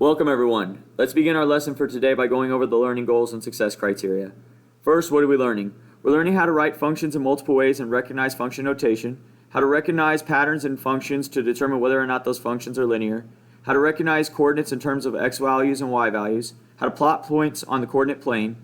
Welcome everyone. Let's begin our lesson for today by going over the learning goals and success criteria. First, what are we learning? We're learning how to write functions in multiple ways and recognize function notation, how to recognize patterns in functions to determine whether or not those functions are linear, how to recognize coordinates in terms of x values and y values, how to plot points on the coordinate plane,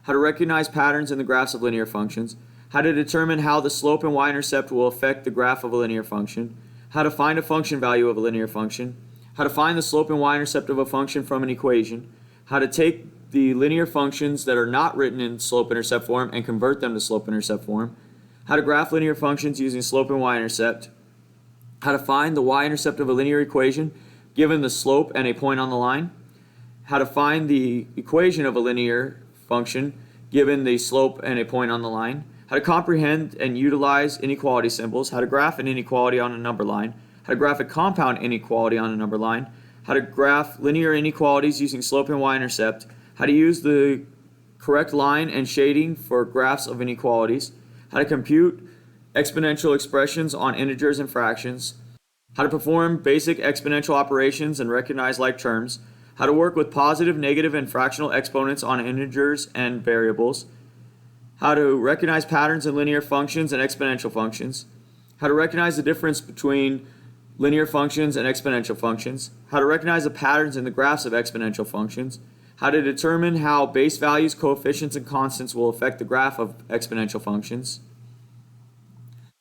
how to recognize patterns in the graphs of linear functions, how to determine how the slope and y-intercept will affect the graph of a linear function, how to find a function value of a linear function, how to find the slope and y-intercept of a function from an equation, how to take the linear functions that are not written in slope-intercept form and convert them to slope-intercept form, how to graph linear functions using slope and y-intercept, how to find the y-intercept of a linear equation given the slope and a point on the line, how to find the equation of a linear function given the slope and a point on the line, how to comprehend and utilize inequality symbols, how to graph an inequality on a number line, how to graph a compound inequality on a number line, how to graph linear inequalities using slope and y-intercept, how to use the correct line and shading for graphs of inequalities, how to compute exponential expressions on integers and fractions, how to perform basic exponential operations and recognize like terms, how to work with positive, negative, and fractional exponents on integers and variables, how to recognize patterns in linear functions and exponential functions, how to recognize the difference between linear functions and exponential functions, how to recognize the patterns in the graphs of exponential functions, how to determine how base values, coefficients, and constants will affect the graph of exponential functions,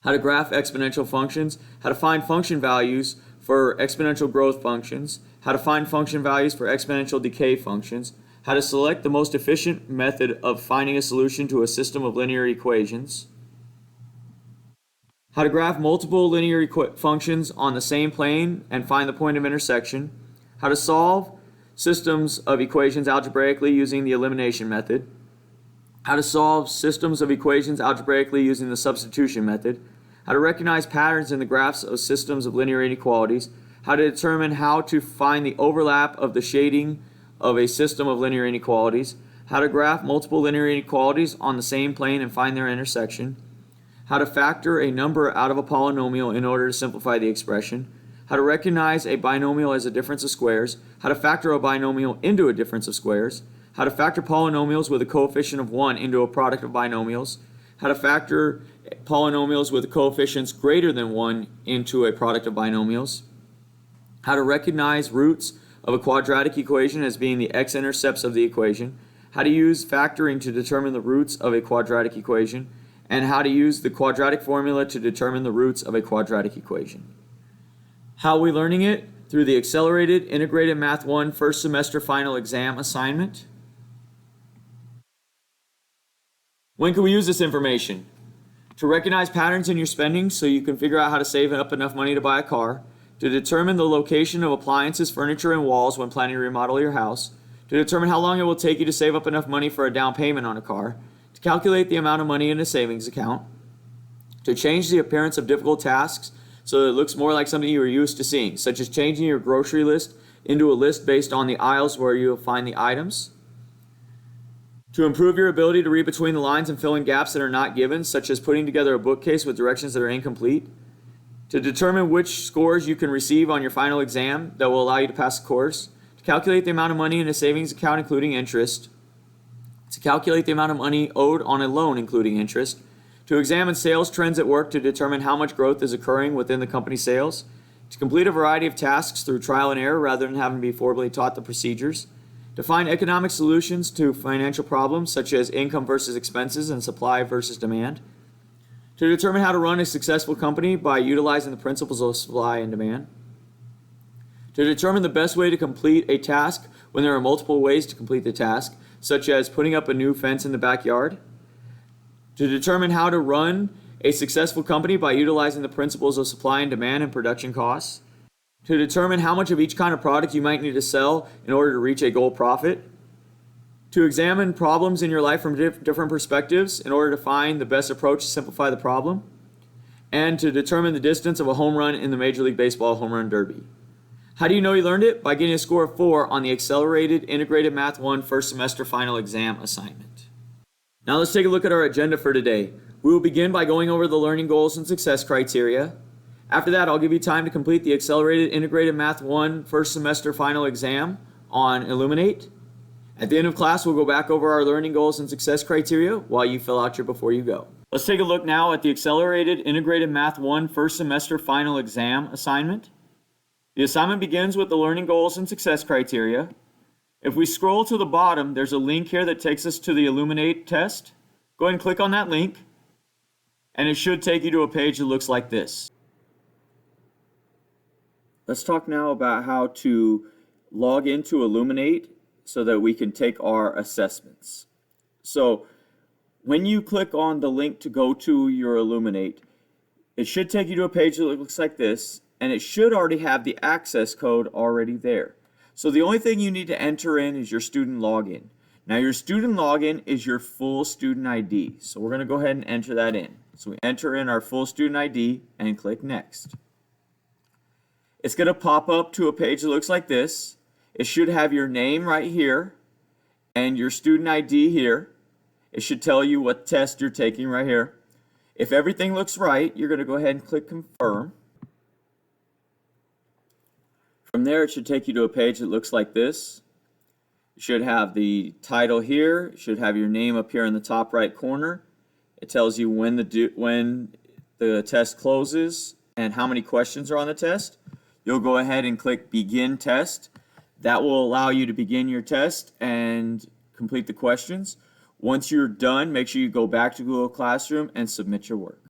how to graph exponential functions, how to find function values for exponential growth functions, how to find function values for exponential decay functions, how to select the most efficient method of finding a solution to a system of linear equations, how to graph multiple linear functions on the same plane and find the point of intersection, how to solve systems of equations algebraically using the elimination method, how to solve systems of equations algebraically using the substitution method, how to recognize patterns in the graphs of systems of linear inequalities, how to determine how to find the overlap of the shading of a system of linear inequalities, how to graph multiple linear inequalities on the same plane and find their intersection, how to factor a number out of a polynomial in order to simplify the expression, how to recognize a binomial as a difference of squares, how to factor a binomial into a difference of squares, how to factor polynomials with a coefficient of 1 into a product of binomials, how to factor polynomials with coefficients greater than 1 into a product of binomials, how to recognize roots of a quadratic equation as being the x-intercepts of the equation, how to use factoring to determine the roots of a quadratic equation, and how to use the quadratic formula to determine the roots of a quadratic equation. How are we learning it? Through the Accelerated Integrated Math 1 First Semester Final Exam assignment. When can we use this information? To recognize patterns in your spending so you can figure out how to save up enough money to buy a car, to determine the location of appliances, furniture, and walls when planning to remodel your house, to determine how long it will take you to save up enough money for a down payment on a car, to calculate the amount of money in a savings account, to change the appearance of difficult tasks so that it looks more like something you are used to seeing, such as changing your grocery list into a list based on the aisles where you will find the items, to improve your ability to read between the lines and fill in gaps that are not given, such as putting together a bookcase with directions that are incomplete, to determine which scores you can receive on your final exam that will allow you to pass the course, to calculate the amount of money in a savings account including interest, to calculate the amount of money owed on a loan including interest, to examine sales trends at work to determine how much growth is occurring within the company's sales, to complete a variety of tasks through trial and error rather than having to be formally taught the procedures, to find economic solutions to financial problems such as income versus expenses and supply versus demand, to determine how to run a successful company by utilizing the principles of supply and demand, to determine the best way to complete a task when there are multiple ways to complete the task, such as putting up a new fence in the backyard, to determine how to run a successful company by utilizing the principles of supply and demand and production costs, to determine how much of each kind of product you might need to sell in order to reach a goal profit, to examine problems in your life from different perspectives in order to find the best approach to simplify the problem, and to determine the distance of a home run in the Major League Baseball Home Run Derby. How do you know you learned it? By getting a score of 4 on the Accelerated Integrated Math 1 First Semester Final Exam assignment. Now let's take a look at our agenda for today. We will begin by going over the learning goals and success criteria. After that, I'll give you time to complete the Accelerated Integrated Math 1 First Semester Final Exam on Illuminate. At the end of class, we'll go back over our learning goals and success criteria while you fill out your before you go. Let's take a look now at the Accelerated Integrated Math 1 First Semester Final Exam assignment. The assignment begins with the learning goals and success criteria. If we scroll to the bottom, there's a link here that takes us to the Illuminate test. Go ahead and click on that link, and it should take you to a page that looks like this. Let's talk now about how to log into Illuminate so that we can take our assessments. So when you click on the link to go to your Illuminate, it should take you to a page that looks like this, and it should already have the access code already there. So the only thing you need to enter in is your student login. Now your student login is your full student ID. So we're going to go ahead and enter that in. So we enter in our full student ID and click Next. It's going to pop up to a page that looks like this. It should have your name right here and your student ID here. It should tell you what test you're taking right here. If everything looks right, you're going to go ahead and click Confirm. From there, it should take you to a page that looks like this. You should have the title here. It should have your name up here in the top right corner. It tells you when the test closes and how many questions are on the test. You'll go ahead and click Begin Test. That will allow you to begin your test and complete the questions. Once you're done, make sure you go back to Google Classroom and submit your work.